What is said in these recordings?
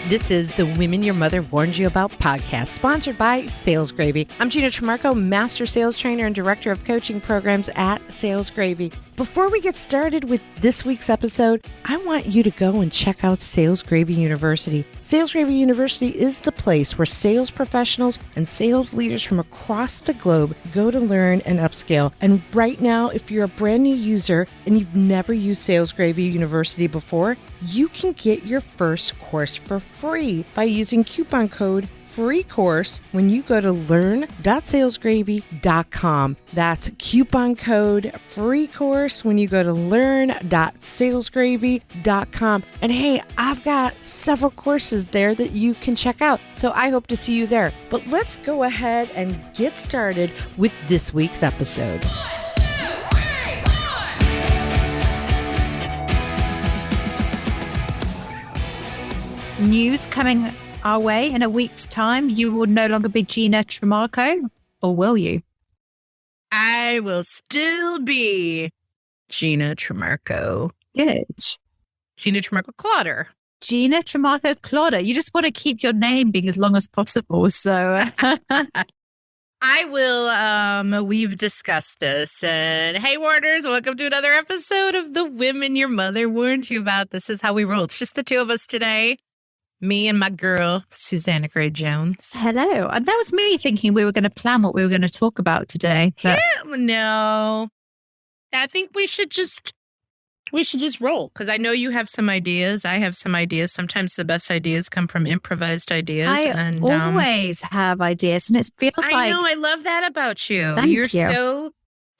This is the Women Your Mother Warned You About podcast, sponsored by Sales Gravy. I'm Gina Tremarco, Master Sales Trainer and Director of Coaching Programs at Sales Gravy. Before we get started with this week's episode, I want you to go and check out Sales Gravy University. Sales Gravy University is the place where sales professionals and sales leaders from across the globe go to learn and upscale. And right now, if you're a brand new user and you've never used Sales Gravy University before, you can get your first course for free by using coupon code free course when you go to learn.salesgravy.com. That's coupon code free course when you go to learn.salesgravy.com. And hey, I've got several courses there that you can check out. So I hope to see you there. But let's go ahead and get started with this week's episode. News coming our way in a week's time. You will no longer be Gina Tremarco, or will you? I will still be Gina Tremarco. Good. Gina Tremarco Clotter. Gina Tremarco Clotter. You just want to keep your name being as long as possible. So I will, we've discussed this. And hey, Warners, welcome to another episode of The Women Your Mother Warned You About. This is how we roll. It's just the two of us today. Me and my girl, Susanna Gray Jones. hello. And that was me thinking we were going to plan what we were going to talk about today. But No, I think we should just roll, because I know you have some ideas. I have some ideas. Sometimes the best ideas come from improvised ideas. I always have ideas, and it feels like... I know, I love that about you. Thank You're you. so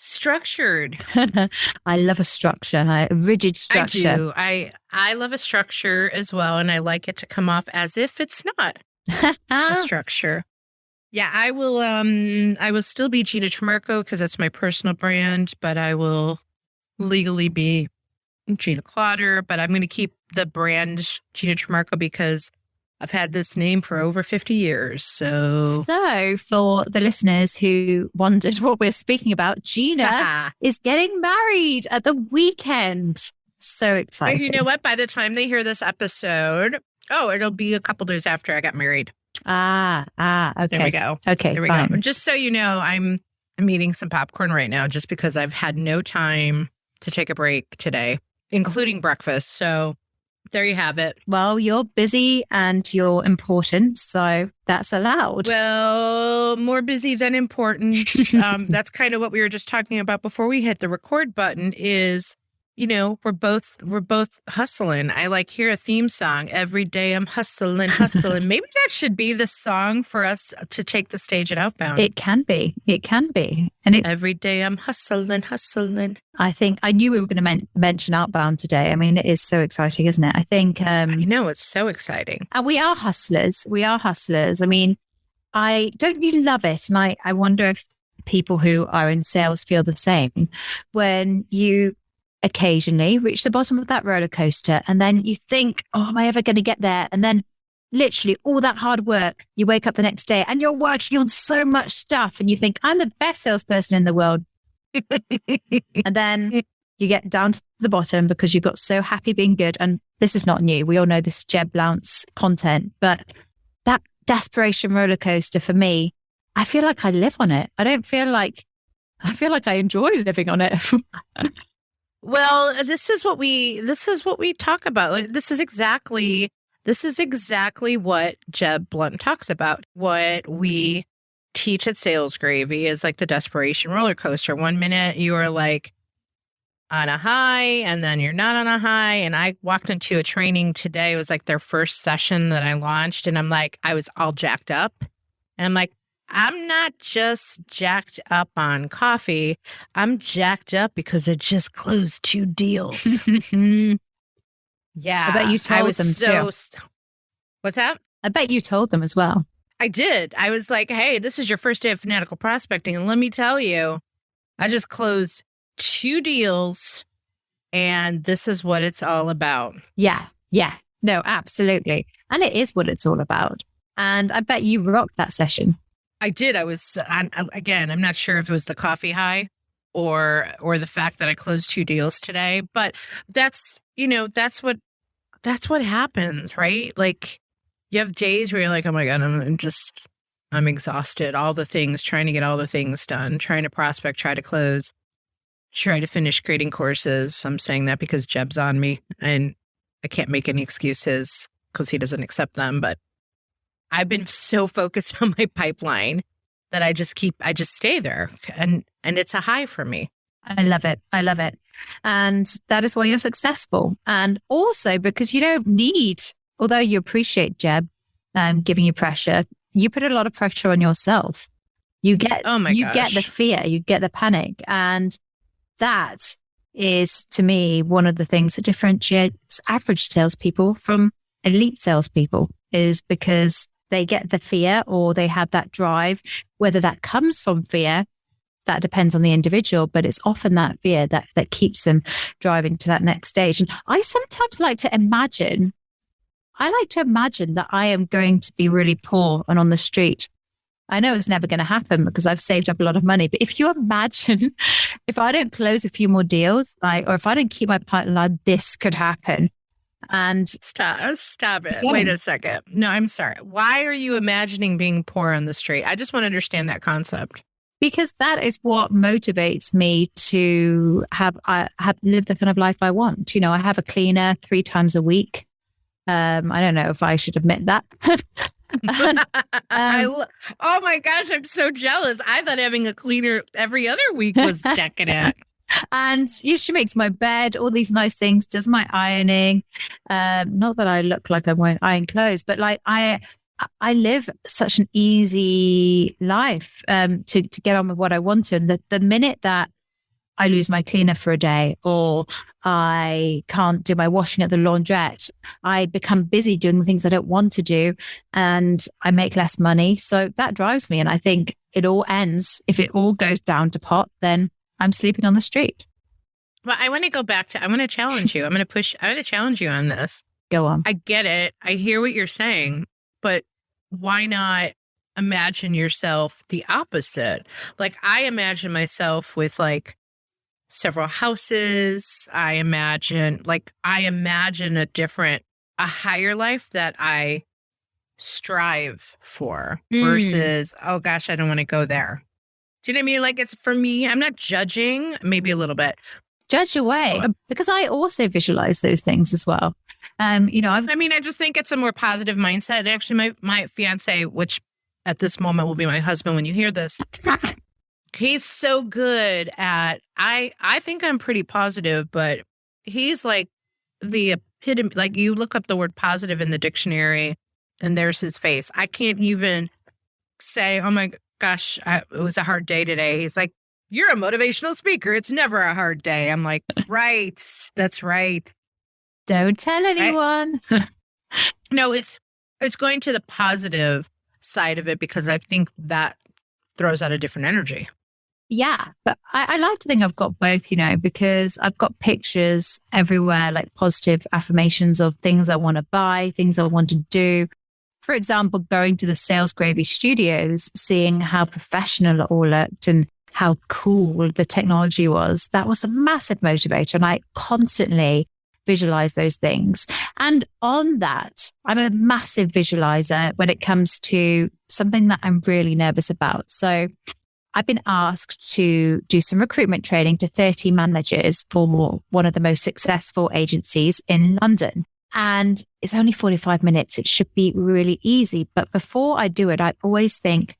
structured. I love a structure, a rigid structure. I do. I love a structure as well, and I like it to come off as if it's not a structure. Yeah, I will still be Gina Tremarco because that's my personal brand, but I will legally be Gina Clotter, but I'm going to keep the brand Gina Tremarco because I've had this name for over 50 years. So for the listeners who wondered what we're speaking about, Gina is getting married at the weekend. So exciting. You know what? By the time they hear this episode, it'll be a couple days after I got married. Okay. There we go. Okay, there we fine. go. Just so you know, I'm eating some popcorn right now just because I've had no time to take a break today, including breakfast. So there you have it. Well, you're busy and you're important, so that's allowed. Well, more busy than important. That's kind of what we were just talking about before we hit the record button is, you know, we're both hustling. I hear a theme song. Every day I'm hustling. Maybe that should be the song for us to take the stage at Outbound. It can be. And every day I'm hustling. I think I knew we were going to mention Outbound today. I mean, it is so exciting, isn't it? I think... I know, it's so exciting. And we are hustlers. I mean, don't you love it? And I wonder if people who are in sales feel the same. When you occasionally reach the bottom of that roller coaster and then you think, am I ever going to get there? And then literally all that hard work, you wake up the next day and you're working on so much stuff and you think, I'm the best salesperson in the world. And then you get down to the bottom because you got so happy being good. And this is not new. We all know this Jeb Blount's content, but that desperation roller coaster for me, I feel like I live on it. I feel like I enjoy living on it. Well, this is what we talk about. This is exactly what Jeb Blount talks about. What we teach at Sales Gravy is the desperation roller coaster. 1 minute you are on a high and then you're not on a high. And I walked into a training today. It was their first session that I launched. And I was all jacked up. And I'm not just jacked up on coffee. I'm jacked up because I just closed 2 deals. Yeah. I bet you told them too. What's that? I bet you told them as well. I did. I was like, hey, this is your first day of fanatical prospecting. And let me tell you, I just closed 2 deals and this is what it's all about. Yeah. No, absolutely. And it is what it's all about. And I bet you rocked that session. I did. Again, I'm not sure if it was the coffee high or the fact that I closed 2 deals today, but that's what happens, right? You have days where you're like, oh my God, I'm exhausted. All the things, trying to get all the things done, trying to prospect, try to close, try to finish creating courses. I'm saying that because Jeb's on me and I can't make any excuses because he doesn't accept them. But I've been so focused on my pipeline that I just stay there. And it's a high for me. I love it. I love it. And that is why you're successful. And also because you don't need, although you appreciate Jeb giving you pressure, you put a lot of pressure on yourself. You get the fear, you get the panic. And that is, to me, one of the things that differentiates average salespeople from elite salespeople, is because they get the fear or they have that drive. Whether that comes from fear, that depends on the individual, but it's often that fear that keeps them driving to that next stage. And I sometimes like to imagine that I am going to be really poor and on the street. I know it's never going to happen because I've saved up a lot of money. But if you imagine, if I don't close a few more deals, or if I don't keep my pipeline, this could happen. And stop it. Yeah. Wait a second. No, I'm sorry. Why are you imagining being poor on the street? I just want to understand that concept. Because that is what motivates me to have live the kind of life I want. You know, I have a cleaner 3 times a week. I don't know if I should admit that. Oh my gosh, I'm so jealous. I thought having a cleaner every other week was decadent. And she makes my bed, all these nice things, does my ironing. Not that I look like I won't iron clothes, but like I live such an easy life to get on with what I want to. And the minute that I lose my cleaner for a day, or I can't do my washing at the laundrette, I become busy doing the things I don't want to do, and I make less money. So that drives me. And I think it all ends, if it all goes down to pot, then I'm sleeping on the street. Well, I want to go back to, I want to challenge you. I'm going to challenge you on this. Go on. I get it. I hear what you're saying, but why not imagine yourself the opposite? Like, I imagine myself with like several houses. I imagine a higher life that I strive for versus, oh gosh, I don't want to go there. Do you know what I mean? Like, it's for me, I'm not judging, maybe a little bit. Judge away, because I also visualize those things as well. I just think it's a more positive mindset. And actually, my fiance, which at this moment will be my husband when you hear this, he's so good at, I think I'm pretty positive, but he's like the epitome. Like, you look up the word positive in the dictionary and there's his face. I can't even say, oh my gosh, it was a hard day today. He's like, you're a motivational speaker. It's never a hard day. I'm like, right. That's right. Don't tell anyone. No, it's going to the positive side of it, because I think that throws out a different energy. Yeah, but I like to think I've got both, because I've got pictures everywhere, like positive affirmations of things I want to buy, things I want to do. For example, going to the Sales Gravy Studios, seeing how professional it all looked and how cool the technology was. That was a massive motivator. And I constantly visualize those things. And on that, I'm a massive visualizer when it comes to something that I'm really nervous about. So I've been asked to do some recruitment training to 30 managers for one of the most successful agencies in London. And it's only 45 minutes. It should be really easy. But before I do it, I always think,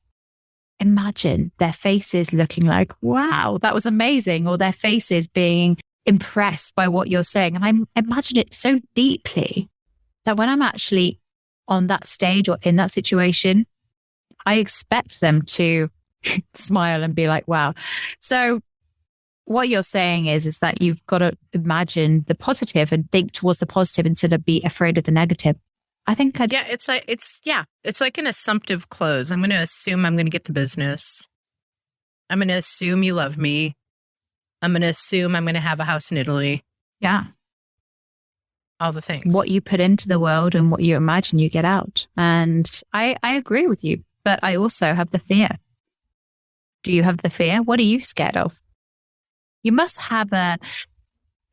imagine their faces looking like, wow, that was amazing. Or their faces being impressed by what you're saying. And I imagine it so deeply that when I'm actually on that stage or in that situation, I expect them to smile and be like, wow. So what you're saying is that you've got to imagine the positive and think towards the positive instead of be afraid of the negative. I think it's like an assumptive close. I'm going to assume I'm going to get the business. I'm going to assume you love me. I'm going to assume I'm going to have a house in Italy. Yeah. All the things. What you put into the world and what you imagine you get out. And I agree with you, but I also have the fear. Do you have the fear? What are you scared of? You must have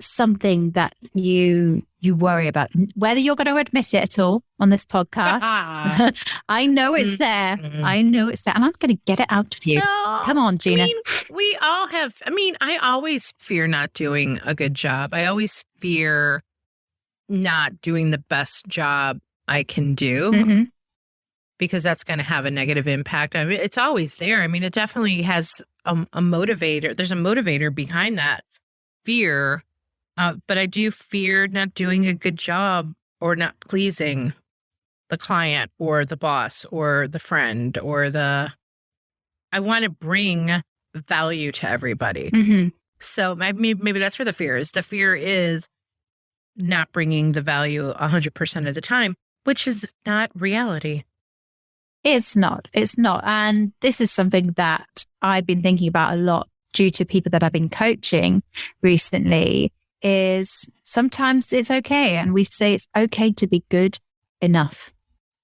something that you worry about, whether you're going to admit it at all on this podcast. I know it's there. I know it's there. And I'm going to get it out of you. Well, Come on, Gina. I mean, we all have, I always fear not doing a good job. I always fear not doing the best job I can do because that's going to have a negative impact. I mean, it's always there. I mean, it definitely has a motivator. There's a motivator behind that fear. But I do fear not doing a good job or not pleasing the client or the boss or the friend or I want to bring value to everybody. So maybe that's where the fear is. The fear is not bringing the value 100% of the time, which is not reality. It's not. And this is something that I've been thinking about a lot due to people that I've been coaching recently. Is sometimes it's okay. And we say it's okay to be good enough.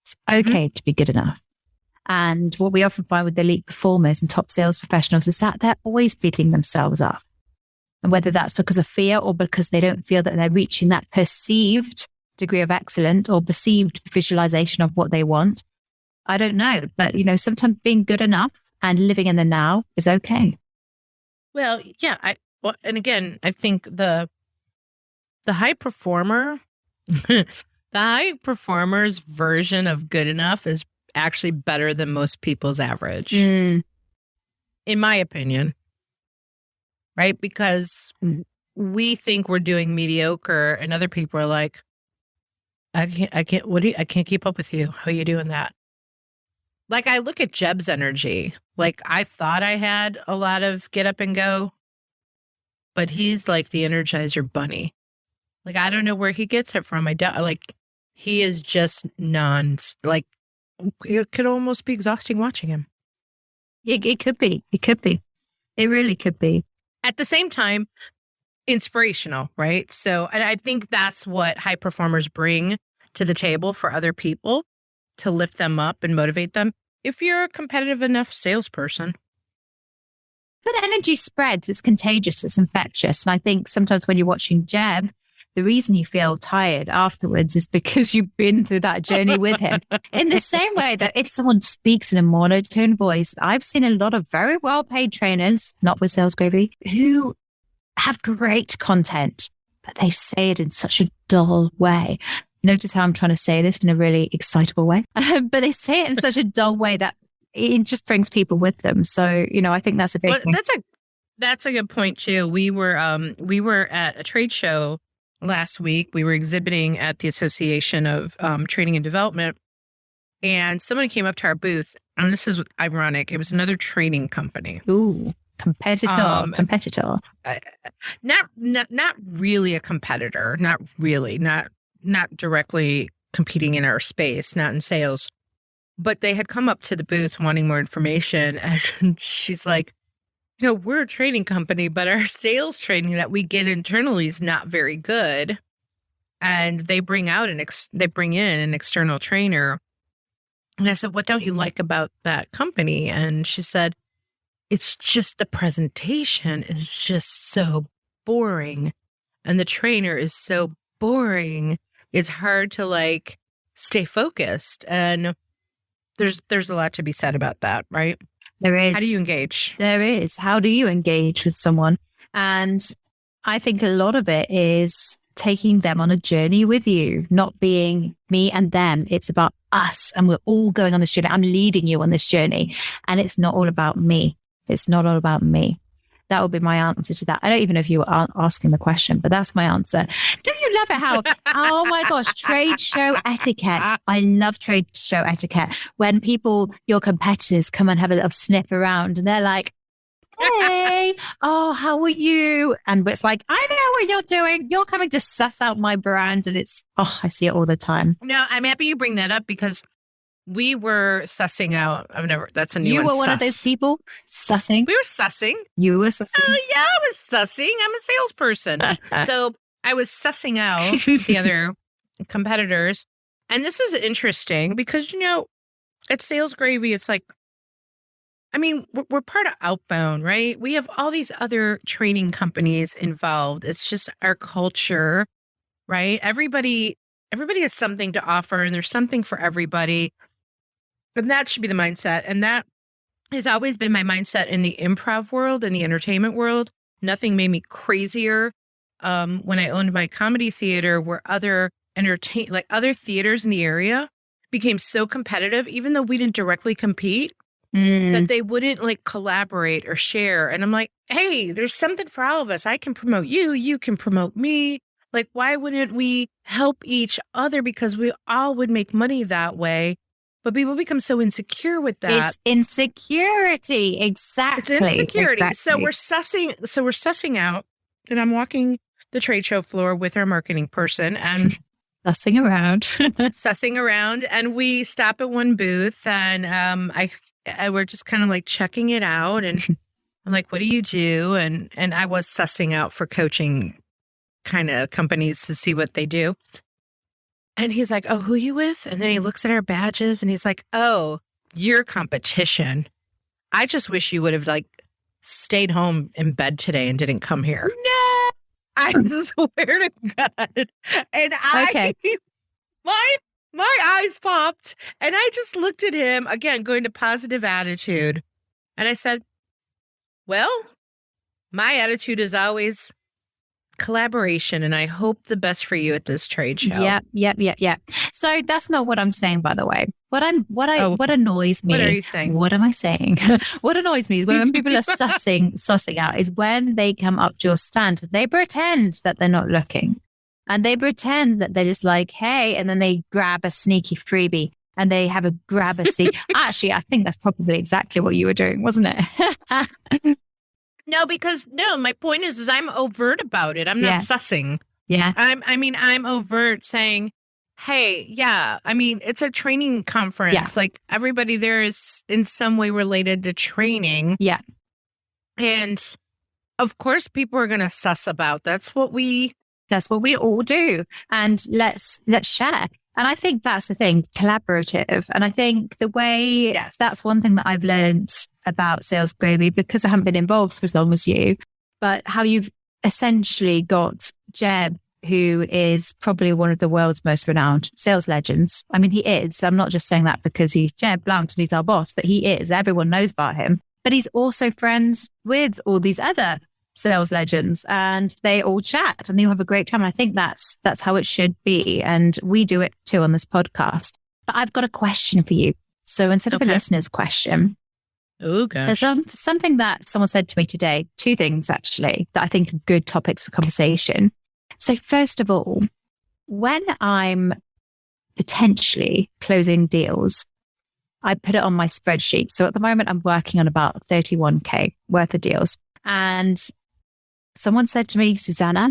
It's okay to be good enough. And what we often find with elite performers and top sales professionals is that they're always beating themselves up. And whether that's because of fear or because they don't feel that they're reaching that perceived degree of excellence or perceived visualization of what they want, I don't know. But, sometimes being good enough and living in the now is okay. Well, yeah. And again, I think the high performer, the high performer's version of good enough is actually better than most people's average, in my opinion, right? Because we think we're doing mediocre, and other people are like, I can't keep up with you. How are you doing that? Like, I look at Jeb's energy. Like, I thought I had a lot of get up and go, but he's like the Energizer Bunny. Like, I don't know where he gets it from. He is just it could almost be exhausting watching him. It could be. It could be. It really could be. At the same time, inspirational, right? So, and I think that's what high performers bring to the table for other people to lift them up and motivate them. If you're a competitive enough salesperson. But energy spreads. It's contagious. It's infectious. And I think sometimes when you're watching Jeb, the reason you feel tired afterwards is because you've been through that journey with him. In the same way that if someone speaks in a monotone voice, I've seen a lot of very well-paid trainers, not with Sales Gravy, who have great content, but they say it in such a dull way. Notice how I'm trying to say this in a really excitable way, but they say it in such a dull way that it just brings people with them. So, I think that's a big thing. That's a good point too. We were at a trade show last week. We were exhibiting at the Association of Training and Development, and someone came up to our booth, and this is ironic. It was another training company. Ooh, competitor. Not really a competitor. Not really. Not directly competing in our space. Not in sales. But they had come up to the booth wanting more information, and she's like, we're a training company, but our sales training that we get internally is not very good. And they bring in an external trainer. And I said, what don't you like about that company? And she said, it's just the presentation is just so boring. And the trainer is so boring. It's hard to stay focused. And there's a lot to be said about that, right? There is. How do you engage? There is. How do you engage with someone? And I think a lot of it is taking them on a journey with you, not being me and them. It's about us, and we're all going on this journey. I'm leading you on this journey, and it's not all about me. It's not all about me. That would be my answer to that. I don't even know if you were asking the question, but that's my answer. Don't you love it how, oh my gosh, trade show etiquette. I love trade show etiquette. When your competitors come and have a little sniff around and they're like, hey, oh, how are you? And it's like, I know what you're doing. You're coming to suss out my brand. And I see it all the time. No, I'm happy you bring that up because we were sussing out. That's a new one. You were one of those people sussing. We were sussing. You were sussing. Oh, yeah, I was sussing. I'm a salesperson. So I was sussing out the other competitors. And this is interesting because, at Sales Gravy, it's like I mean, we're part of Outbound, right? We have all these other training companies involved. It's just our culture, right? Everybody has something to offer, and there's something for everybody. And that should be the mindset. And that has always been my mindset in the improv world and the entertainment world. Nothing made me crazier when I owned my comedy theater, where other theaters in the area became so competitive, even though we didn't directly compete, that they wouldn't like collaborate or share. And I'm like, hey, there's something for all of us. I can promote you. You can promote me. Like, why wouldn't we help each other? Because we all would make money that way. But people become so insecure with that. It's insecurity. Exactly. It's insecurity. Exactly. So we're sussing out, and I'm walking the trade show floor with our marketing person and sussing around. And we stop at one booth, and we're just kind of like checking it out. And I'm like, what do you do? And I was sussing out for coaching kind of companies to see what they do. And he's like, oh, who you with? And then he looks at our badges and he's like, oh, your competition. I just wish you would have like stayed home in bed today and didn't come here. No. I swear to God. And my eyes popped, and I just looked at him again, going to positive attitude. And I said, well, my attitude is always collaboration, and I hope the best for you at this trade show. Yeah. So that's not what I'm saying, by the way. What annoys me. What are you saying? What am I saying? What annoys me is when people are sussing out is when they come up to your stand, they pretend that they're not looking, and they pretend that they're just like, hey, and then they grab a sneaky freebie and they have a grab a seat. Actually, I think that's probably exactly what you were doing, wasn't it? No, because my point is I'm overt about it. I'm not sussing. Yeah. I'm overt saying, hey, yeah, I mean, it's a training conference. Yeah. Like everybody there is in some way related to training. Yeah. And of course people are going to suss about. That's what we all do. And let's share. And I think that's the thing, collaborative. And I think the way that's one thing that I've learned about Sales Gravy, because I haven't been involved for as long as you, but how you've essentially got Jeb, who is probably one of the world's most renowned sales legends. I mean, he is. I'm not just saying that because he's Jeb Blount and he's our boss, but he is. Everyone knows about him. But he's also friends with all these other sales legends, and they all chat and they all have a great time. And I think that's how it should be. And we do it too on this podcast. But I've got a question for you. So instead of a listener's question, there's something that someone said to me today, two things actually, that I think are good topics for conversation. So first of all, when I'm potentially closing deals, I put it on my spreadsheet. So at the moment, I'm working on about 31K worth of deals. And someone said to me, Susanna,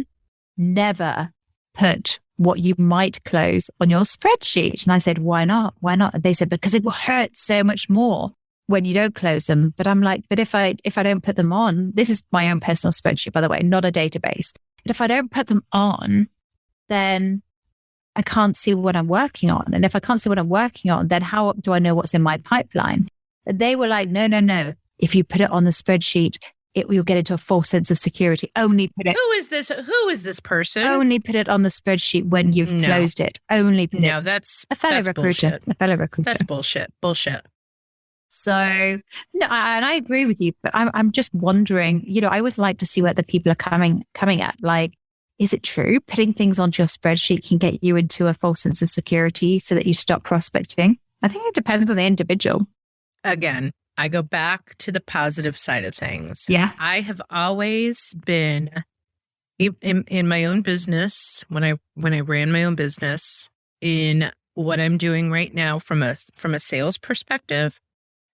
never put what you might close on your spreadsheet. And I said, why not? Why not? They said, because it will hurt so much more when you don't close them. But I'm like, but if I don't put them on, this is my own personal spreadsheet, by the way, not a database. But if I don't put them on, then I can't see what I'm working on. And if I can't see what I'm working on, then how do I know what's in my pipeline? And they were like, no. If you put it on the spreadsheet, you'll get into a false sense of security. Only put it. Who is this person? Only put it on the spreadsheet when you've closed it. Only put it. No, that's a fellow recruiter. Bullshit. A fellow recruiter. That's bullshit. So, no, and I agree with you, but I'm just wondering, I always like to see where the people are coming at. Like, is it true? Putting things onto your spreadsheet can get you into a false sense of security so that you stop prospecting. I think it depends on the individual. Again, I go back to the positive side of things. Yeah. I have always been in my own business, when I ran my own business, in what I'm doing right now from a sales perspective.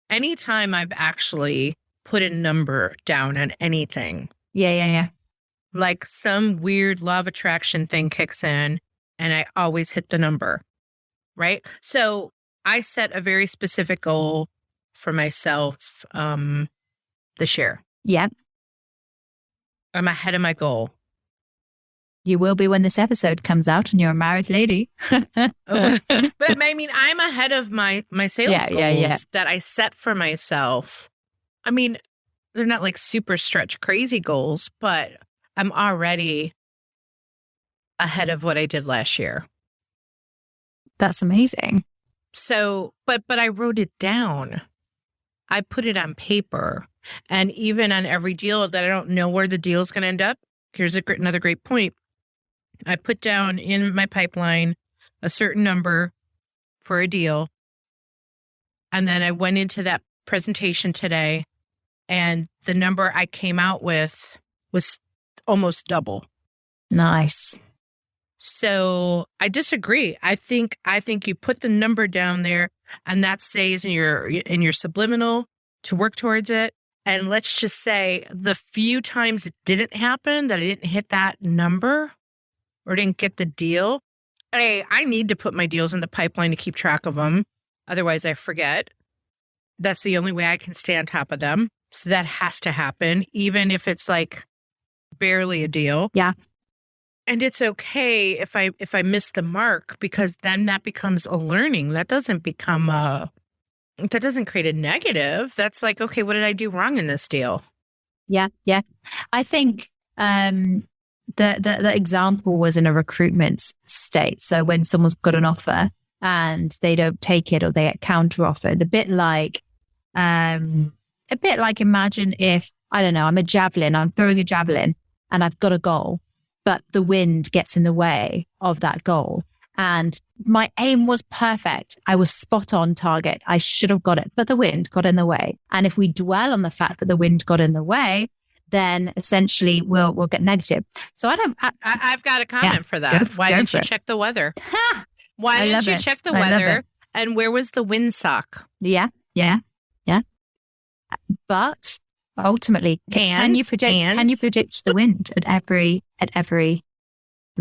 Anytime I've actually put a number down on anything. Yeah. Like some weird law of attraction thing kicks in and I always hit the number, right? So I set a very specific goal for myself this year. Yeah. I'm ahead of my goal. You will be when this episode comes out and you're a married lady. But I mean, I'm ahead of my sales goals that I set for myself I mean, they're not like super stretch crazy goals, but I'm already ahead of what I did last year. That's amazing. So, but I wrote it down. I put it on paper. And even on every deal that I don't know where the deal is going to end up, here's another great point. I put down in my pipeline a certain number for a deal. And then I went into that presentation today, and the number I came out with was almost double. Nice. So I disagree. I think you put the number down there, and that stays in your subliminal to work towards it. And let's just say the few times it didn't happen, that I didn't hit that number or didn't get the deal, hey, I need to put my deals in the pipeline to keep track of them. Otherwise, I forget. That's the only way I can stay on top of them. So that has to happen, even if it's like barely a deal. Yeah. And it's okay if I miss the mark, because then that becomes a learning. That doesn't create a negative. That's like, okay, what did I do wrong in this deal? Yeah. Yeah. I think the example was in a recruitment state. So when someone's got an offer and they don't take it, or they get counter offered, a bit like imagine if, I don't know, I'm throwing a javelin and I've got a goal, but the wind gets in the way of that goal. And my aim was perfect. I was spot on target. I should have got it, but the wind got in the way. And if we dwell on the fact that the wind got in the way, then essentially we'll get negative. So I've got a comment for that. Why didn't you check the weather? Why didn't you check the weather? And where was the windsock? Yeah. But ultimately, can you predict the wind at every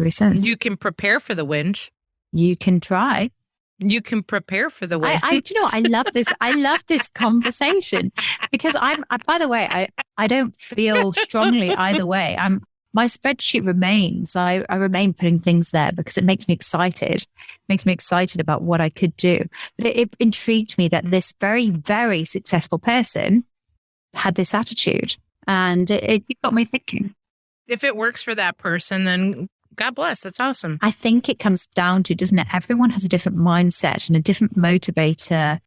sense? You can prepare for the wind. You can try. You can prepare for the wind. Do you know what? I love this. I love this conversation, because by the way, I don't feel strongly either way. My spreadsheet remains. I remain putting things there because it makes me excited. It makes me excited about what I could do. But it intrigued me that this very, very successful person had this attitude, and it got me thinking. If it works for that person, then God bless. That's awesome. I think it comes down to, doesn't it? Everyone has a different mindset and a different motivational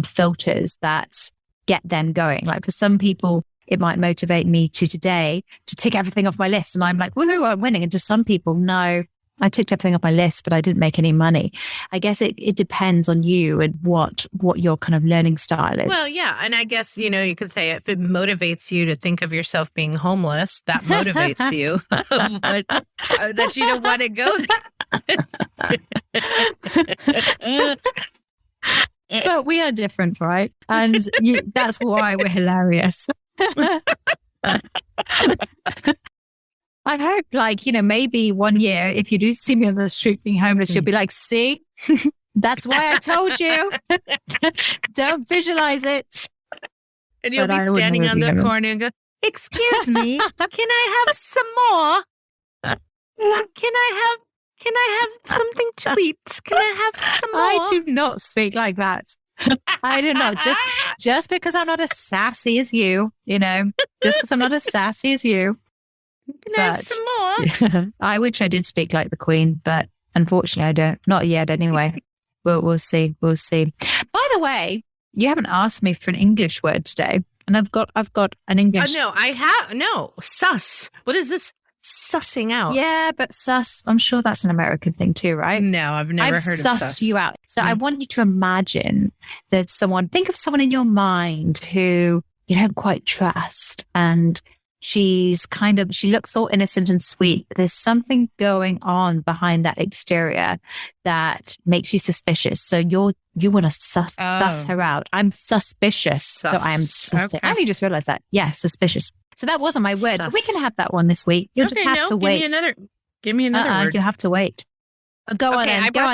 filters that get them going. Like for some people, it might motivate me today to tick everything off my list. And I'm like, woohoo, I'm winning. And to some people, no, I ticked everything off my list, but I didn't make any money. I guess it depends on you and what your kind of learning style is. Well, yeah. And I guess, you could say if it motivates you to think of yourself being homeless, that motivates you. But that you don't want to go there. But we are different, right? And that's why we're hilarious. I hope, maybe one year, if you do see me on the street being homeless, you'll be like, see, that's why I told you. Don't visualize it. And you'll be standing on the corner and go, excuse me, can I have some more? Can I have something to eat? Can I have some more? I do not speak like that. I do not. Just because I'm not as sassy as you, just because I'm not as sassy as you. Can I have some more? I wish I did speak like the Queen, but unfortunately I don't. Not yet anyway. We'll see. We'll see. By the way, you haven't asked me for an English word today. And I've got an English. No, I have. No, sus. What is this? Sussing out. Yeah, but sus, I'm sure that's an American thing too, right? No, I've never heard of sus. I've sussed you out. So I want you to imagine that think of someone in your mind who you don't quite trust, and she looks all innocent and sweet, but there's something going on behind that exterior that makes you suspicious. So you want to suss her out. I'm suspicious. So I am suspicious. Okay. I only just realized that. Yeah, suspicious. So that wasn't my word. But we can have that one this week. You'll just have to wait. Give me another word. You'll have to wait. Go on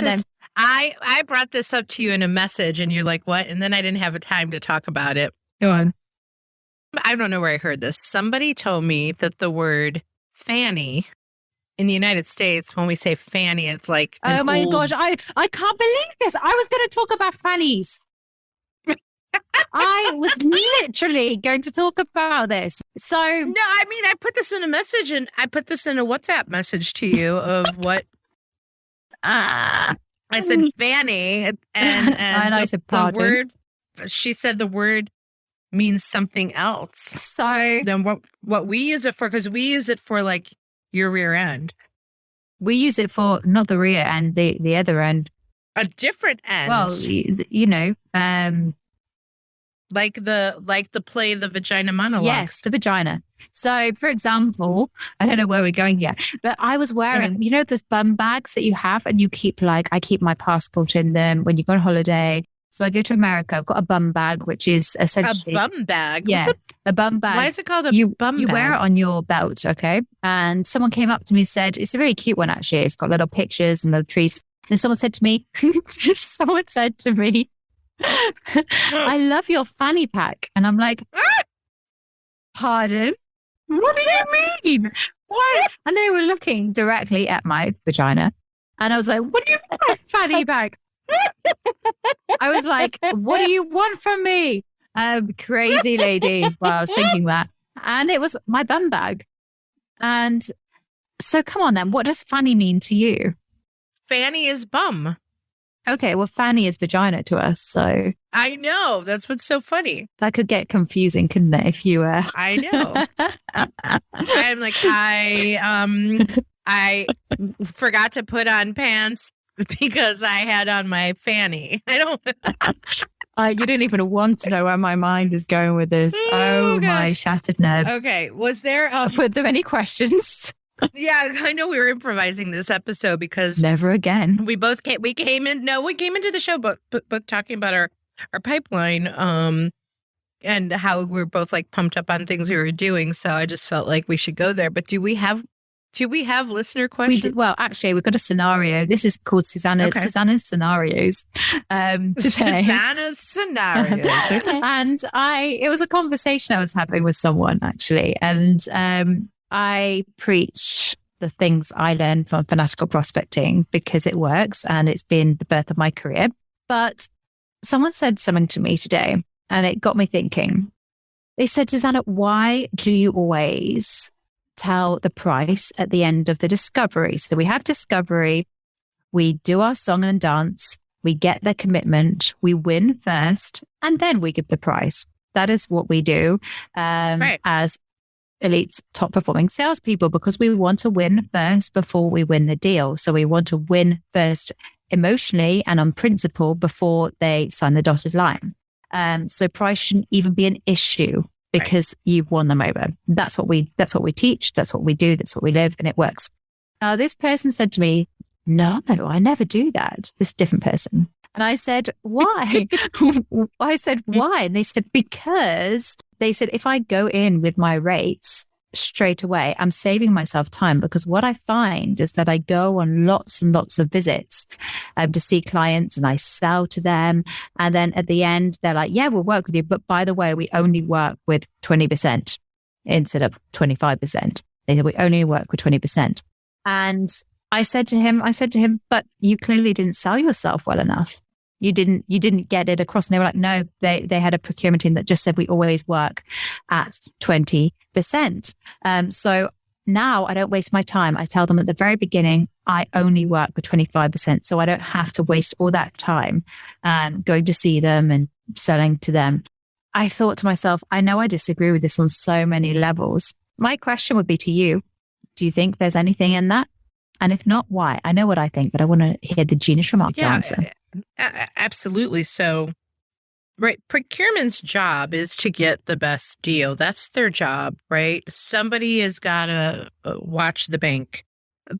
then. I brought this up to you in a message and you're like, what? And then I didn't have a time to talk about it. Go on. I don't know where I heard this. Somebody told me that the word fanny in the United States, when we say fanny, it's like, oh my gosh, I can't believe this. I was going to talk about fannies. I was literally going to talk about this. So No, I mean, I put this in a message and I put this in a WhatsApp message to you of what I said, Fanny, and I said, the pardon. word, she said the word means something else. So Then what we use it for, because we use it for like your rear end. we use it for not the rear end, the other end. A different end. Well, you know, like the play, the vagina monologue. yes, the vagina. So, for example, I don't know where we're going yet, but I was wearing, you know, those bum bags that you have, and you keep like, I keep my passport in them when you go on holiday. So I go to America. I've got a bum bag, which is essentially a bum bag. Yeah, a bum bag. Why is it called a bum bag? You wear it on your belt, okay? And someone came up to me and said, it's a really cute one, actually. It's got little pictures and little trees. And someone said to me, I love your fanny pack. And I'm like, pardon? What do you mean? What? And they were looking directly at my vagina. And I was like, what do you mean my fanny pack? I was like, what do you want from me? Crazy lady. Well, I was thinking that. And it was my bum bag. And so come on then, what does fanny mean to you? Fanny is bum. Okay, well, fanny is vagina to us, so. I know. That's what's so funny. That could get confusing, couldn't it, if you were. I know. I'm like, I forgot to put on pants because I had on my fanny. I don't. You didn't even want to know where my mind is going with this. Oh my shattered nerves. Okay. Was there were there any questions? Yeah, I know we were improvising this episode because never again. We came into the show but talking about our pipeline and how we're both like pumped up on things we were doing. So I just felt like we should go there. But do we have listener questions? Well, actually, we've got a scenario. This is called Susanna's scenarios. Today. Susanna's scenarios. Okay. And it was a conversation I was having with someone actually, and I preach the things I learned from fanatical prospecting because it works and it's been the birth of my career. But someone said something to me today and it got me thinking. They said, Susanna, why do you always tell the price at the end of the discovery? So we have discovery, we do our song and dance, we get the commitment, we win first, and then we give the price. That is what we do as Elite's top performing salespeople, because we want to win first before we win the deal. So we want to win first emotionally and on principle before they sign the dotted line. So price shouldn't even be an issue because you've won them over. That's what we teach. That's what we do. That's what we live, and it works. This person said to me, no, I never do that. This different person. And I said, why? I said, why? And they said, because they said, if I go in with my rates straight away, I'm saving myself time, because what I find is that I go on lots and lots of visits to see clients and I sell to them. And then at the end, they're like, yeah, we'll work with you. But by the way, we only work with 20% instead of 25%. They said, we only work with 20%. And I said to him, but you clearly didn't sell yourself well enough. You didn't get it across. And they were like, no, they had a procurement team that just said we always work at 20%. So now I don't waste my time. I tell them at the very beginning, I only work with 25%. So I don't have to waste all that time going to see them and selling to them. I thought to myself, I know I disagree with this on so many levels. My question would be to you, do you think there's anything in that? And if not, why? I know what I think, but I want to hear the Gina Schremark answer. Absolutely. So, procurement's job is to get the best deal. That's their job, right? Somebody has got to watch the bank.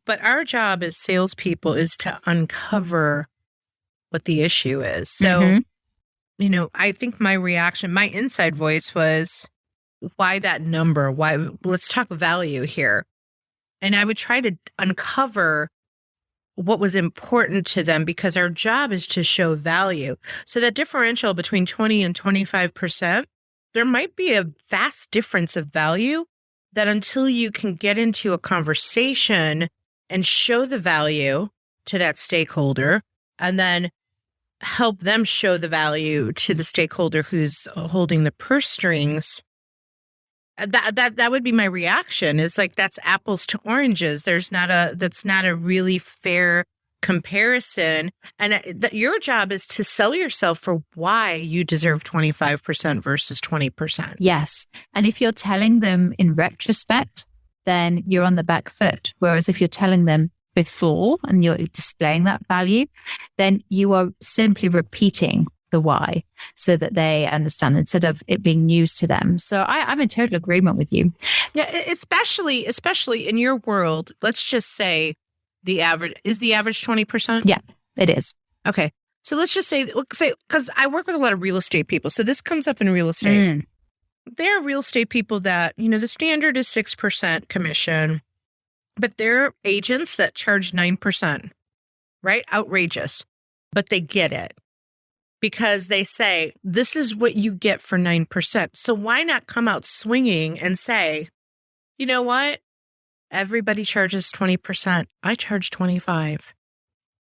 But our job as salespeople is to uncover what the issue is. So, I think my reaction, my inside voice was, why that number? Why? Let's talk value here. And I would try to uncover what was important to them, because our job is to show value. So that differential between 20 and 25%, there might be a vast difference of value that until you can get into a conversation and show the value to that stakeholder, and then help them show the value to the stakeholder who's holding the purse strings, that would be my reaction. Is like, that's apples to oranges. That's not a really fair comparison. And your job is to sell yourself for why you deserve 25% versus 20%. Yes. And if you're telling them in retrospect, then you're on the back foot. Whereas if you're telling them before and you're displaying that value, then you are simply repeating the why so that they understand instead of it being news to them. So I'm in total agreement with you. Yeah, especially in your world, let's just say the average 20%? Yeah, it is. Okay. So let's just say, because I work with a lot of real estate people. So this comes up in real estate. There are real estate people that, the standard is 6% commission, but there are agents that charge 9%, right? Outrageous. But they get it because they say, this is what you get for 9%. So why not come out swinging and say, you know what? Everybody charges 20%. I charge 25%.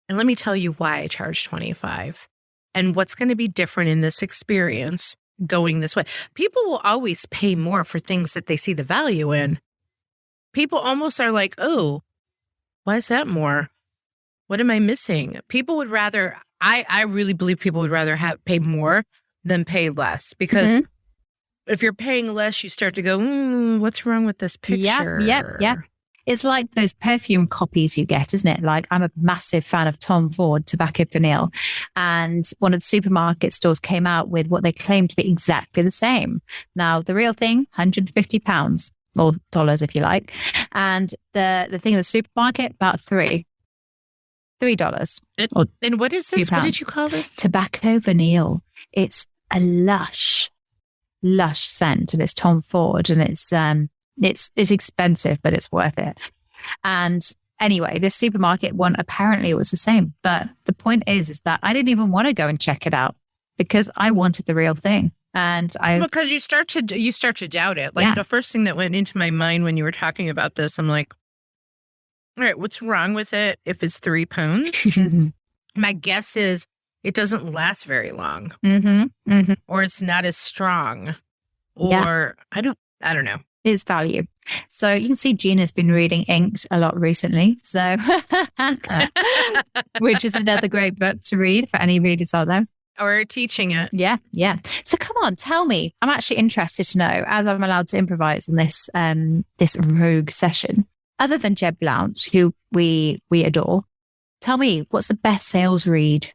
And let me tell you why I charge 25% and what's going to be different in this experience going this way. People will always pay more for things that they see the value in. People almost are like, oh, why is that more? What am I missing? People would rather, I really believe people would rather pay more than pay less, because if you're paying less, you start to go, what's wrong with this picture? Yeah. It's like those perfume copies you get, isn't it? Like, I'm a massive fan of Tom Ford Tobacco Vanille, and one of the supermarket stores came out with what they claimed to be exactly the same. Now, the real thing, £150 or dollars if you like, and the thing in the supermarket, about $3. And what is this? What did you call this? Tobacco Vanille. It's a lush scent, and it's Tom Ford, and it's expensive, but it's worth it. And anyway, this supermarket one, apparently it was the same. But the point is that I didn't even want to go and check it out because I wanted the real thing. And because you start to doubt it. Like, the first thing that went into my mind when you were talking about this, I'm like, all right, what's wrong with it if it's 3 pounds? My guess is it doesn't last very long, or it's not as strong, or I don't know. It's value. So you can see Gina's been reading Inked a lot recently. So, which is another great book to read for any readers out there. Or teaching it. Yeah. So come on, tell me. I'm actually interested to know, as I'm allowed to improvise in this rogue session, other than Jeb Blount, who we adore, tell me, what's the best sales read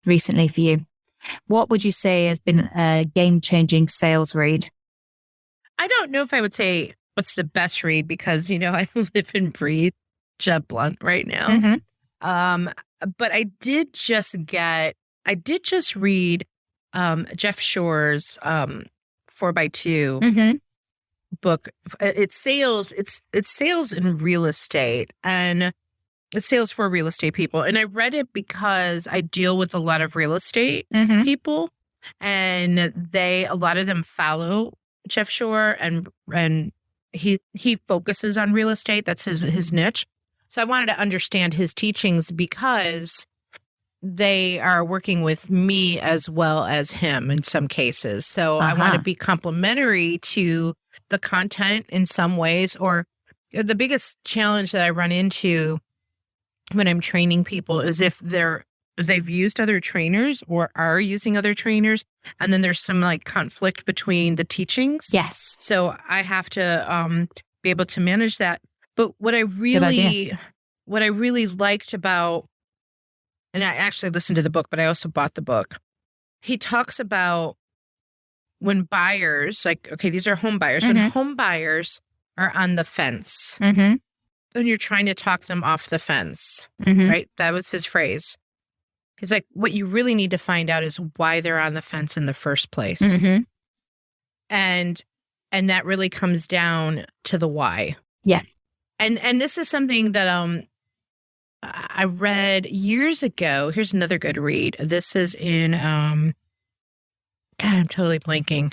recently for you? What would you say has been a game-changing sales read? I don't know if I would say what's the best read, because, I live and breathe Jeb Blount right now. But I did just read Jeff Shore's 4x2 book. It's sales in real estate, and it's sales for real estate people. And I read it because I deal with a lot of real estate people, and a lot of them follow Jeff Shore, and he focuses on real estate. That's his niche. So I wanted to understand his teachings because they are working with me as well as him in some cases. So I want to be complementary to the content in some ways. Or the biggest challenge that I run into when I'm training people is if they've used other trainers or are using other trainers, and then there's some like conflict between the teachings. Yes. So I have to be able to manage that. But what I really liked about, and I actually listened to the book, but I also bought the book. He talks about when buyers, these are home buyers, when home buyers are on the fence and you're trying to talk them off the fence, right? That was his phrase. He's like, what you really need to find out is why they're on the fence in the first place. And that really comes down to the why. Yeah. And this is something that I read years ago. Here's another good read. This is in, God, I'm totally blanking.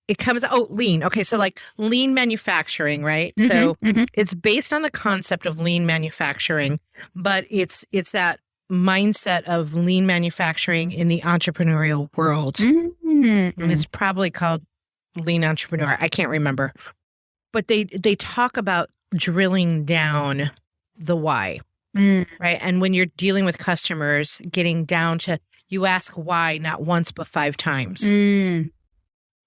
It comes, lean. Okay, so like lean manufacturing, right? So it's based on the concept of lean manufacturing, but it's that mindset of lean manufacturing in the entrepreneurial world. And it's probably called Lean Entrepreneur. I can't remember. But they talk about drilling down the why, right? And when you're dealing with customers, getting down to, you ask why not once, but 5 times.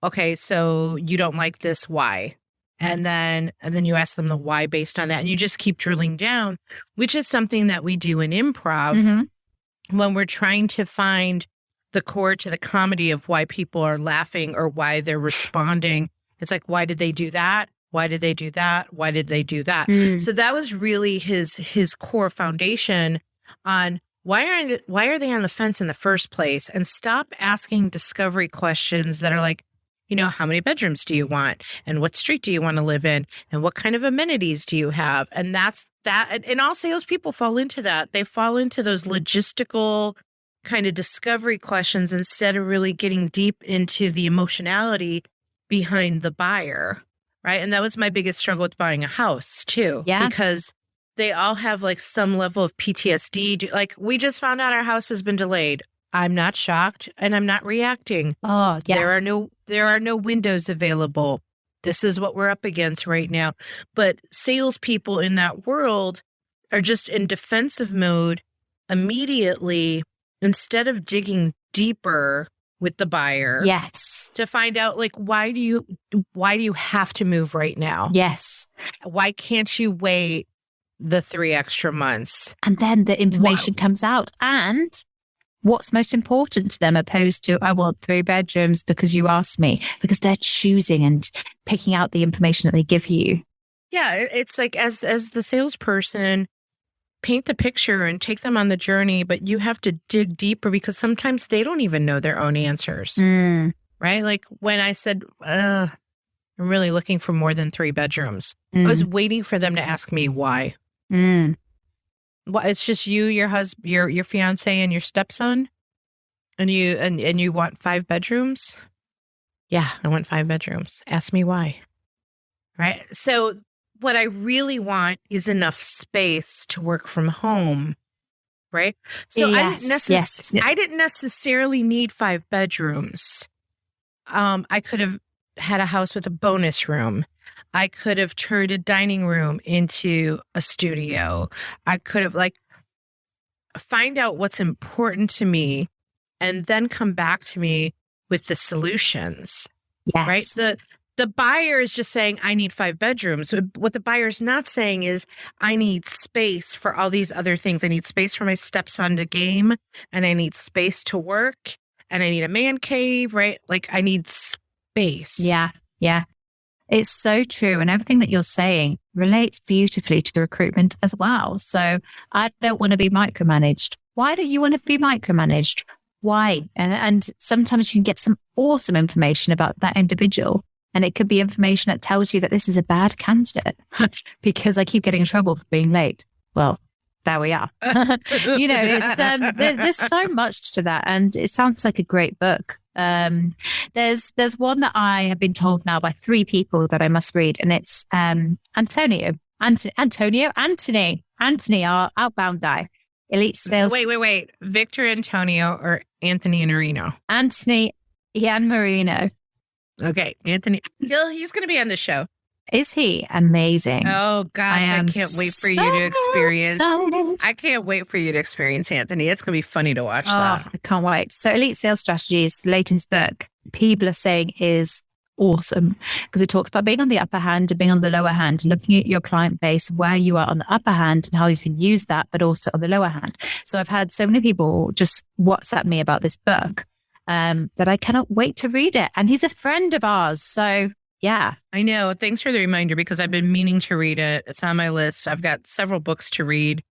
Okay, so you don't like this, why? And then you ask them the why based on that. And you just keep drilling down, which is something that we do in improv when we're trying to find the core to the comedy of why people are laughing or why they're responding. It's like, why did they do that? Why did they do that? Why did they do that? So that was really his core foundation on why are they on the fence in the first place? And stop asking discovery questions that are like, how many bedrooms do you want? And what street do you want to live in? And what kind of amenities do you have? And that's that. And all salespeople fall into that. They fall into those logistical kind of discovery questions instead of really getting deep into the emotionality behind the buyer. Right. And that was my biggest struggle with buying a house, too. Yeah. Because they all have like some level of PTSD. Like, we just found out our house has been delayed. I'm not shocked and I'm not reacting. Oh, yeah. There are no windows available. This is what we're up against right now. But salespeople in that world are just in defensive mode immediately instead of digging deeper with the buyer. Yes. To find out, like, why do you have to move right now? Yes. Why can't you wait the 3 extra months? And then the information comes out. And what's most important to them, opposed to, I want 3 bedrooms because you asked me, because they're choosing and picking out the information that they give you. Yeah. It's like, as the salesperson, paint the picture and take them on the journey, but you have to dig deeper because sometimes they don't even know their own answers, right? Like when I said, I'm really looking for more than 3 bedrooms. I was waiting for them to ask me why. Well, it's just you, your husband, your fiance, and your stepson, and you want 5 bedrooms? Yeah, I want 5 bedrooms. Ask me why. Right? So what I really want is enough space to work from home, right? So yes, I didn't necessarily need 5 bedrooms. I could have had a house with a bonus room. I could have turned a dining room into a studio. I could have find out what's important to me and then come back to me with the solutions. Yes. Right? The buyer is just saying, I need 5 bedrooms. What the buyer's not saying is, I need space for all these other things. I need space for my stepson to game, and I need space to work, and I need a man cave, right? Like, I need space. Yeah. Yeah. It's so true. And everything that you're saying relates beautifully to recruitment as well. So I don't want to be micromanaged. Why do you want to be micromanaged? Why? And sometimes you can get some awesome information about that individual. And it could be information that tells you that this is a bad candidate because I keep getting in trouble for being late. Well, there we are. It's there's so much to that. And it sounds like a great book. There's one that I have been told now by 3 people that I must read, and it's Anthony, our outbound guy, elite sales. Wait. Victor Antonio or Anthony Iannarino? Anthony Iannarino. Okay, Anthony. He's going to be on the show. Is he? Amazing. Oh, gosh. I can't wait for you to experience. I can't wait for you to experience Anthony. It's going to be funny to watch that. I can't wait. So Elite Sales Strategies, the latest book, people are saying is awesome because it talks about being on the upper hand and being on the lower hand, looking at your client base, where you are on the upper hand and how you can use that, but also on the lower hand. So I've had so many people just WhatsApp me about this book that I cannot wait to read it. And he's a friend of ours. So yeah. I know. Thanks for the reminder because I've been meaning to read it. It's on my list. I've got several books to read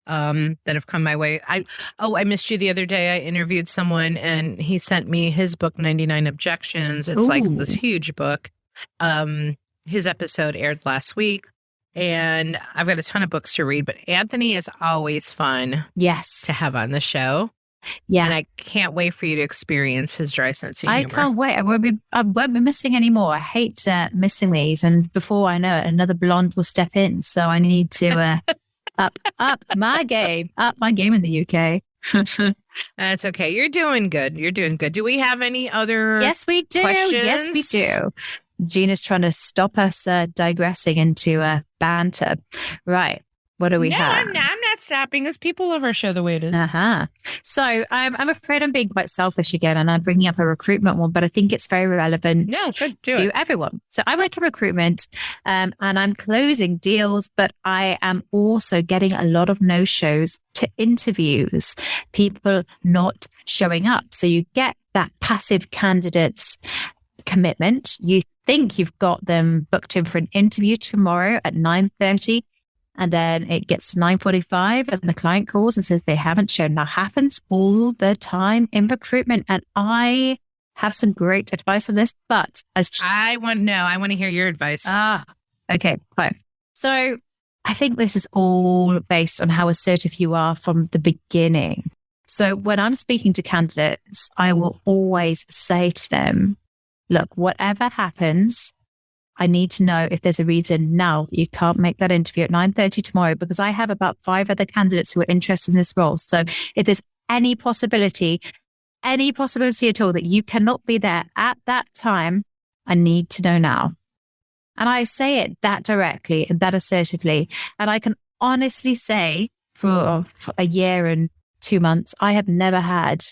that have come my way. I missed you the other day. I interviewed someone and he sent me his book, 99 Objections. It's like this huge book. His episode aired last week and I've got a ton of books to read, but Anthony is always fun. Yes. To have on the show. Yeah. And I can't wait for you to experience his dry sense of humor. I can't wait. I won't be missing anymore. I hate missing these. And before I know it, another blonde will step in. So I need to up my game in the UK. That's okay. You're doing good. You're doing good. Do we have any other Yes, we do. questions? Yes, we do. Gina's trying to stop us digressing into banter. Right. What do we have? I'm not stopping us. People love our show the way it is. So I'm afraid I'm being quite selfish again, and I'm bringing up a recruitment one, but I think it's very relevant to everyone. So I work in recruitment, and I'm closing deals, but I am also getting a lot of no-shows to interviews, people not showing up. So you get that passive candidates commitment. You think you've got them booked in for an interview tomorrow at 9:30. And then it gets to 9:45 and the client calls and says they haven't shown. That happens all the time in recruitment. And I have some great advice on this, but I want to hear your advice. Okay, fine. So I think this is all based on how assertive you are from the beginning. So when I'm speaking to candidates, I will always say to them, look, whatever happens, I need to know if there's a reason now that you can't make that interview at 9:30 tomorrow, because I have about 5 other candidates who are interested in this role. So if there's any possibility at all that you cannot be there at that time, I need to know now. And I say it that directly and that assertively. And I can honestly say for a year and 2 months, I have never had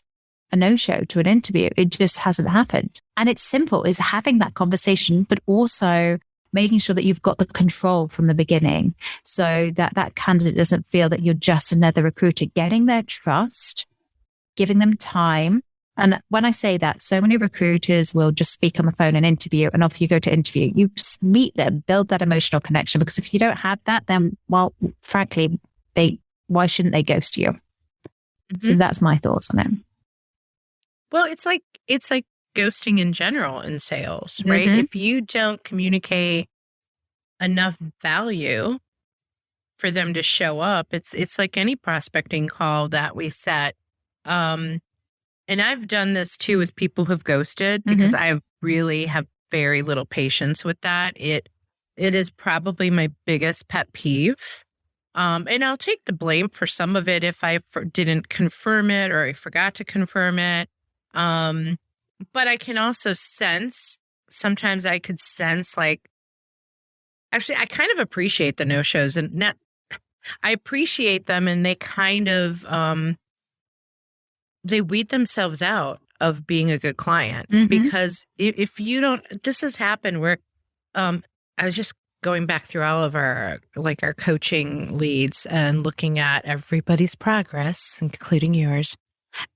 a no-show to an interview. It just hasn't happened. And it's simple, is having that conversation, but also making sure that you've got the control from the beginning so that that candidate doesn't feel that you're just another recruiter. Getting their trust, giving them time. And when I say that, so many recruiters will just speak on the phone and interview, and off you go to interview. You just meet them, build that emotional connection, because if you don't have that, then, well, frankly, why shouldn't they ghost you? So that's my thoughts on it. Well, it's like ghosting in general in sales, right? If you don't communicate enough value for them to show up, it's like any prospecting call that we set. And I've done this too with people who've ghosted, because I really have very little patience with that. It is probably my biggest pet peeve. And I'll take the blame for some of it if I didn't confirm it or I forgot to confirm it. But I can also sometimes I could sense actually, I kind of appreciate the no-shows, and I appreciate them, and they kind of, they weed themselves out of being a good client, because if you don't, this has happened where, I was just going back through all of our coaching leads and looking at everybody's progress, including yours.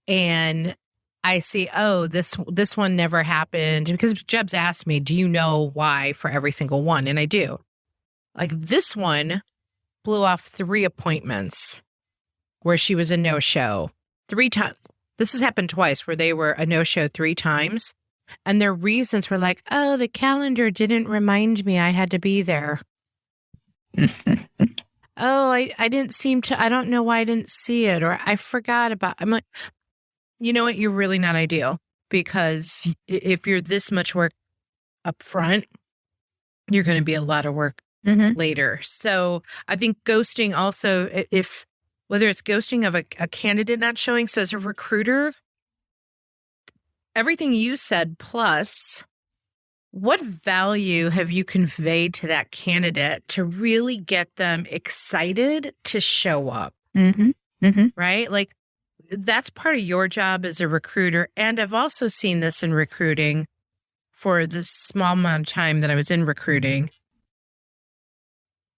And I see, this one never happened, because Jeb's asked me, do you know why for every single one? And I do. Like, this one blew off 3 appointments where she was a no-show 3 times. This has happened twice where they were a no-show 3 times. And their reasons were like, the calendar didn't remind me I had to be there. I didn't seem to, I don't know why I didn't see it, or I forgot about, I'm like, you know what? You're really not ideal, because if you're this much work up front, you're going to be a lot of work later. So I think ghosting also, whether it's ghosting of a candidate not showing. So as a recruiter, everything you said, plus what value have you conveyed to that candidate to really get them excited to show up? Right? Like, that's part of your job as a recruiter. And I've also seen this in recruiting for the small amount of time that I was in recruiting.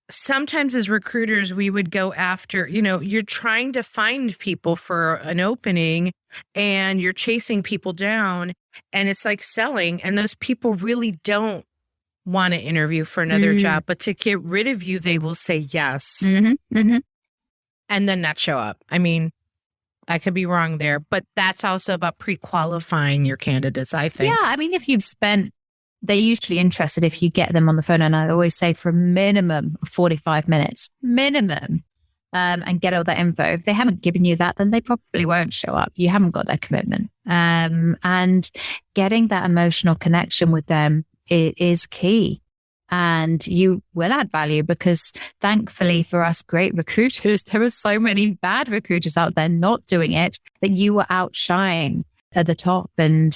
Sometimes as recruiters, we would go after, you're trying to find people for an opening and you're chasing people down, and it's like selling. And those people really don't want to interview for another job, but to get rid of you, they will say yes and then not show up. I mean, I could be wrong there, but that's also about pre-qualifying your candidates, I think. Yeah, I mean, they're usually interested if you get them on the phone. And I always say for a minimum of 45 minutes, and get all that info. If they haven't given you that, then they probably won't show up. You haven't got their commitment. And getting that emotional connection with them is key. and you will add value, because thankfully for us great recruiters, there are so many bad recruiters out there not doing it, that you will outshine at the top. And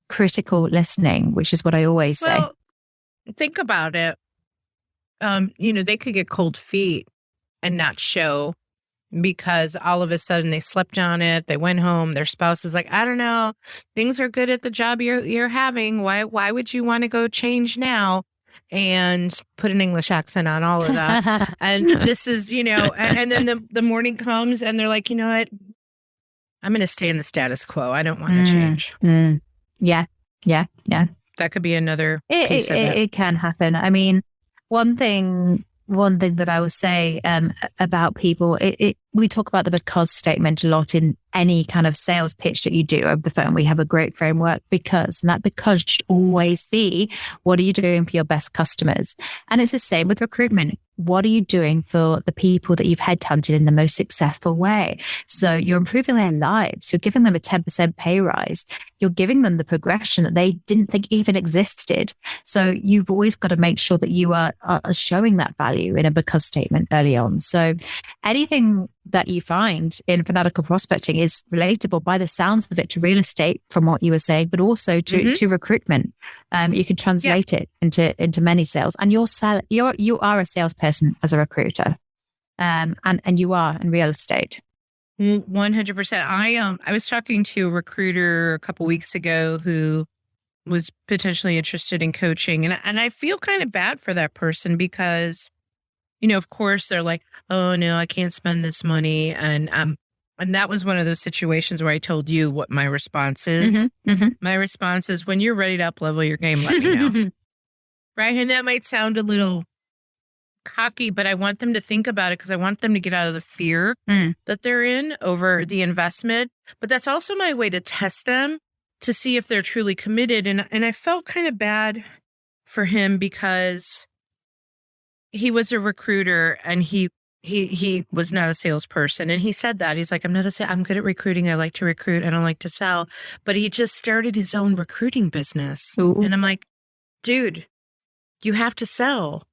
critical listening, which is what I always say. Well, think about it. They could get cold feet and not show, because all of a sudden they slept on it. They went home. Their spouse is like, I don't know, things are good at the job you're having. Why would you want to go change now? And put an English accent on all of that. And this is, and then the morning comes and they're like, you know what? I'm going to stay in the status quo. I don't want to change. Yeah. That could be another piece of it. It can happen. I mean, one thing that I would say about people, we talk about the because statement a lot in any kind of sales pitch that you do over the phone. We have a great framework, because, and that because should always be, what are you doing for your best customers? And it's the same with recruitment. What are you doing for the people that you've headhunted in the most successful way? So you're improving their lives. You're giving them a 10% pay rise. You're giving them the progression that they didn't think even existed. So you've always got to make sure that you are showing that value in a because statement early on. So anything that you find in fanatical prospecting is relatable by the sounds of it to real estate, from what you were saying, but also to recruitment. You can translate it into many sales, and you are a salesperson as a recruiter, and you are in real estate. 100%. I was talking to a recruiter a couple weeks ago who was potentially interested in coaching, and I feel kind of bad for that person, because of course they're like, oh no, I can't spend this money. And that was one of those situations where I told you what my response is. My response is, when you're ready to up-level your game, let me know. Right? And that might sound a little cocky, but I want them to think about it, because I want them to get out of the fear that they're in over the investment. But that's also my way to test them, to see if they're truly committed. And I felt kind of bad for him, because he was a recruiter and he was not a salesperson. And he said that. He's like, I'm good at recruiting. I like to recruit. I don't like to sell. But he just started his own recruiting business. Ooh. And I'm like, dude, you have to sell.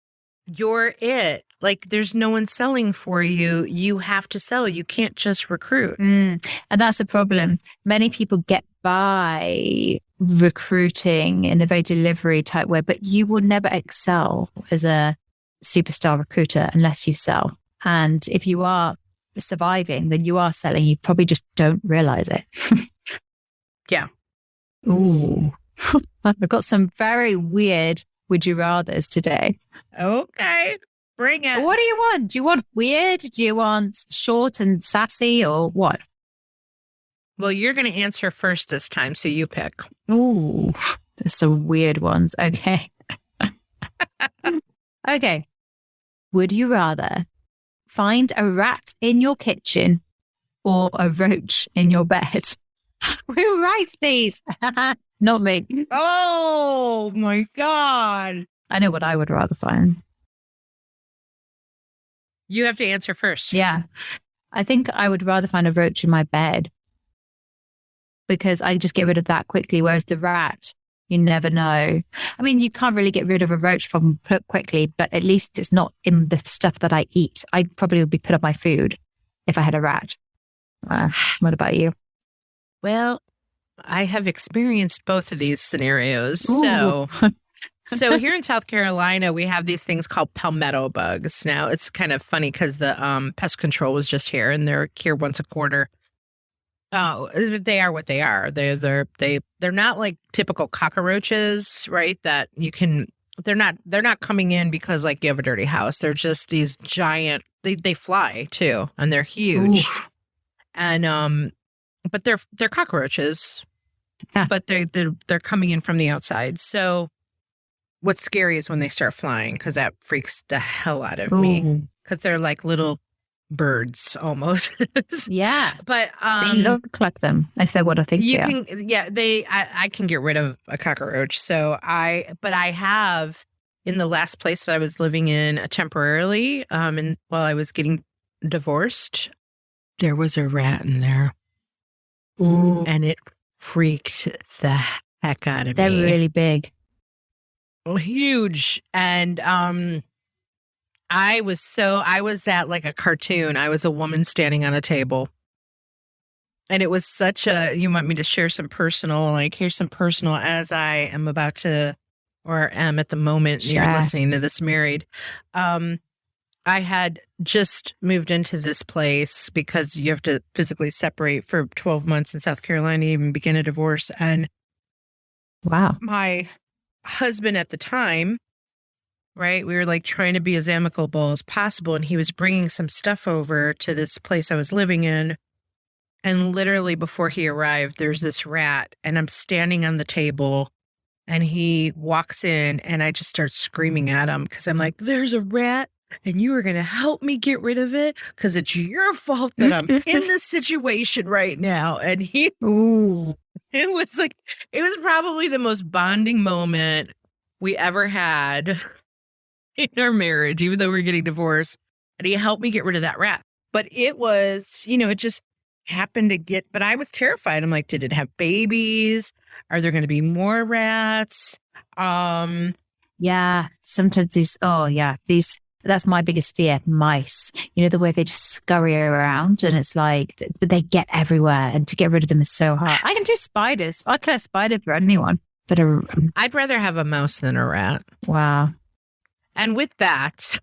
You're it. Like, there's no one selling for you. You have to sell. You can't just recruit. And that's a problem. Many people get by recruiting in a very delivery type way, but you will never excel as a superstar recruiter unless you sell. And if you are surviving, then you are selling. You probably just don't realize it. Yeah. Ooh. I've got some very weird would you rathers today. Okay. Bring it. What do you want? Do you want weird? Do you want short and sassy, or what? Well, you're going to answer first this time, so you pick. Ooh, there's some weird ones. Okay. Okay. Would you rather find a rat in your kitchen or a roach in your bed? Who writes these? Not me. Oh my God. I know what I would rather find. You have to answer first. Yeah. I think I would rather find a roach in my bed, because I just get rid of that quickly. Whereas the rat, you never know. I mean, you can't really get rid of a roach problem quickly, but at least it's not in the stuff that I eat. I probably would be put on my food if I had a rat. What about you? Well, I have experienced both of these scenarios. Ooh. So here in South Carolina, we have these things called Palmetto Bugs. Now, it's kind of funny because the pest control was just here, and they're here once a quarter. Oh, they are what they are. They're not like typical cockroaches, right? That you can. They're not coming in because like you have a dirty house. They're just these giant. They fly too, and they're huge. Ooh. And but they're cockroaches, but they're coming in from the outside. So what's scary is when they start flying, because that freaks the hell out of me, because they're like little birds almost. Yeah, but they look like them. I said what I think you can. Yeah, I can get rid of a cockroach. So I have, in the last place that I was living in temporarily, and while I was getting divorced, there was a rat in there. Ooh. And it freaked the heck out of me. They're really big. huge. And I was that like a cartoon. I was a woman standing on a table. And it was such you want me to share some personal, like here's some personal as I am about to, or am at the moment you're listening to this married. I had just moved into this place because you have to physically separate for 12 months in South Carolina, even begin a divorce. And wow, my husband at the time, right, we were like trying to be as amicable as possible. And he was bringing some stuff over to this place I was living in. And literally before he arrived, there's this rat and I'm standing on the table and he walks in and I just start screaming at him because I'm like, there's a rat. And you are going to help me get rid of it because it's your fault that I'm in this situation right now. And it was probably the most bonding moment we ever had in our marriage, even though we're getting divorced. And he helped me get rid of that rat. But it was, it just happened to get, but I was terrified. I'm like, did it have babies? Are there going to be more rats? Yeah, sometimes that's my biggest fear, mice. The way they just scurry around and it's like, but they get everywhere and to get rid of them is so hard. I can do spiders. I can have spider for anyone, but I'd rather have a mouse than a rat. Wow. And with that,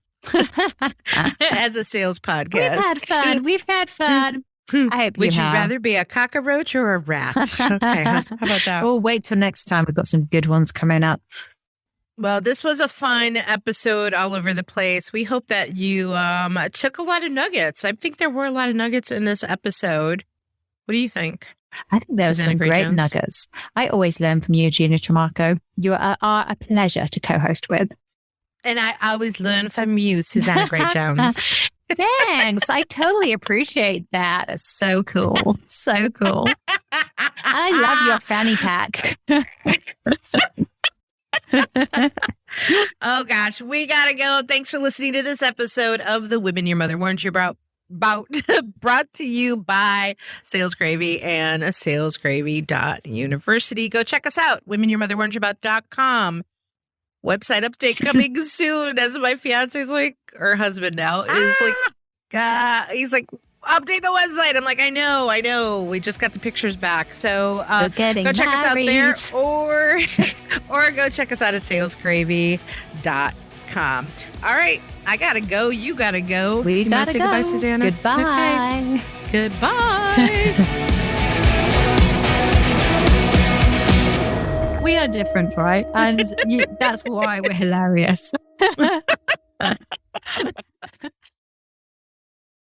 as a sales podcast. We've had fun. I hope Would you rather be a cockroach or a rat? Okay, how about that? We'll wait till next time. We've got some good ones coming up. Well, this was a fun episode all over the place. We hope that you took a lot of nuggets. I think there were a lot of nuggets in this episode. What do you think? I think there were some great nuggets. I always learn from you, Gina Tramarco. You are a pleasure to co-host with. And I always learn from you, Susanna Gray-Jones. Thanks. I totally appreciate that. It's so cool. So cool. I love your fanny pack. Oh gosh, we gotta go. Thanks for listening to this episode of The Women Your Mother Warned You About brought to you by Sales Gravy and salesgravy.university. Go check us out, womenyourmotherwarnedyouabout.com. Website update coming soon, as my fiance's like, or husband now is like, he's like, update the website. I'm like, I know. We just got the pictures back. So go check us out there or go check us out at salesgravy.com. All right. I got to go. You got to go. We got to go. Goodbye, Susanna. Goodbye. Okay. Goodbye. We are different, right? And that's why we're hilarious.